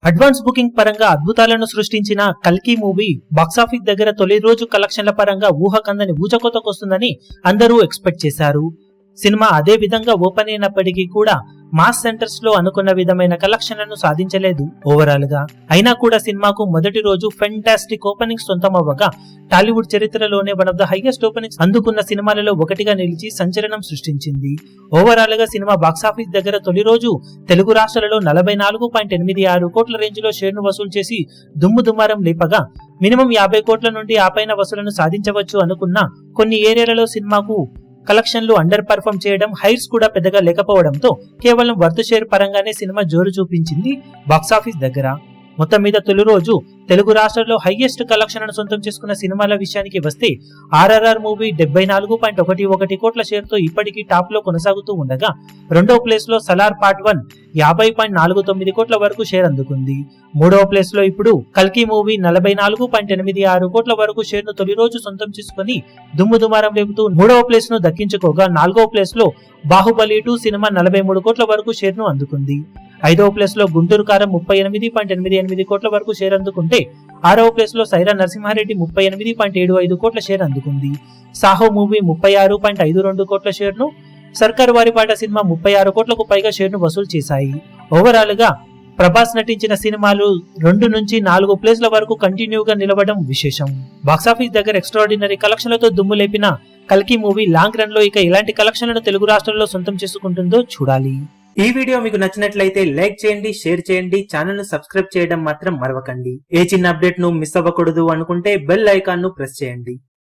Advance booking పరంగా అద్భుతాలను సృష్టించిన కల్కి మూవీ బాక్సాఫీస్ దగ్గర తొలి రోజు కలెక్షన్ల పరంగా ఊహకందని ఊచకోతకొస్తుందని అందరూ ఎక్స్పెక్ట్ చేశారు. సినిమా అదే విధంగా ఓపెన్ అయినప్పటికీ కూడా మాస్ సెంటర్స్ లో అనుకున్న విధమైన కలెక్షన్లను సాధించలేదు ఓవరాల్ గా. అయినా కూడా సినిమాకు మొదటి రోజు ఫెంటాస్టిక్ ఓపెనింగ్స్ సొంతమవ్వగా టాలీవుడ్ చరిత్రలోనే one of the highest openings అందుకున్న సినిమాలలో ఒకటిగా నిలిచి సంచలనం సృష్టించింది. ఓవరాల్ గా సినిమా బాక్సాఫీస్ దగ్గర తొలి రోజు తెలుగు రాష్ట్రాలలో 44.86 కోట్ల రేంజ్ లో షేర్ ను వసూలు చేసి దుమ్ము దుమారం లేపగా మినిమం 50 కోట్ల నుండి ఆ పైన వసూలను సాధించవచ్చు అనుకున్న కొన్ని ఏరియాలలో సినిమాకు కలెక్షన్లు అండర్ పర్ఫార్మ్ చేయడం, హైట్స్ కూడా పెద్దగా లేకపోవడంతో కేవలం వర్త్ షేర్ పరంగానే సినిమా జోరు చూపించింది బాక్సాఫీస్ దగ్గర. మొత్తం మీద తొలి రోజు తెలుగు రాష్ట్రాల్లో హైయెస్ట్ కలెక్షన్ సొంతం చేసుకున్న సినిమాల విషయానికి వస్తే ఆర్ఆర్ఆర్ మూవీ 74.11 కోట్ల షేర్ తో ఇప్పటికీ టాప్ లో కొనసాగుతూ ఉండగా, రెండో ప్లేస్ లో సలార్ పార్ట్ 1 50.49 కోట్ల వరకు షేర్ అందుకుంది. మూడవ ప్లేస్ లో ఇప్పుడు కల్కి మూవీ 44.86 కోట్ల వరకు షేర్ ను తొలి రోజు సొంతం చేసుకుని దుమ్ము దుమారం లేపుతూ మూడవ ప్లేస్ ను దక్కించుకోగా, నాలుగవ ప్లేస్ లో బాహుబలి 2 సినిమా 43 కోట్ల వరకు షేర్ ను అందుకుంది. ఐదవ ప్లేస్ లో గుంటూరు కారం 38.88 కోట్ల వరకు షేర్ అందుకుంటే, ఆరవ ప్లేస్ లో సైరా నరసింహారెడ్డి 38.75 కోట్ల షేర్ అందుకుంది. సాహో మూవీ 36.52 కోట్ల షేర్ ను, సర్కార్ వారిపాట సినిమా 36 కోట్లకు పైగా షేర్ ను వసూలు చేశాయి. ఓవరాల్ గా ప్రభాస్ నటించిన సినిమాలు 2 నుంచి 4 ప్లేస్ల వరకు కంటిన్యూగా నిలవడం విశేషం. బాక్సాఫీస్ దగ్గర ఎక్స్ట్రాడినరీ కలెక్షన్లతో దుమ్ము లేపిన కల్కి మూవీ లాంగ్ రన్ లో ఇక ఇలాంటి కలెక్షన్లను తెలుగు రాష్ట్రాల్లో సొంతం చేసుకుంటుందో చూడాలి. ఈ వీడియో మీకు నచ్చినట్లయితే లైక్ చేయండి, షేర్ చేయండి, ఛానల్ ను సబ్స్క్రైబ్ చేయడం మాత్రం మరవకండి. ఏ చిన్న అప్డేట్ ను మిస్ అవ్వకూడదు అనుకుంటే బెల్ ఐకాన్ ను ప్రెస్ చేయండి.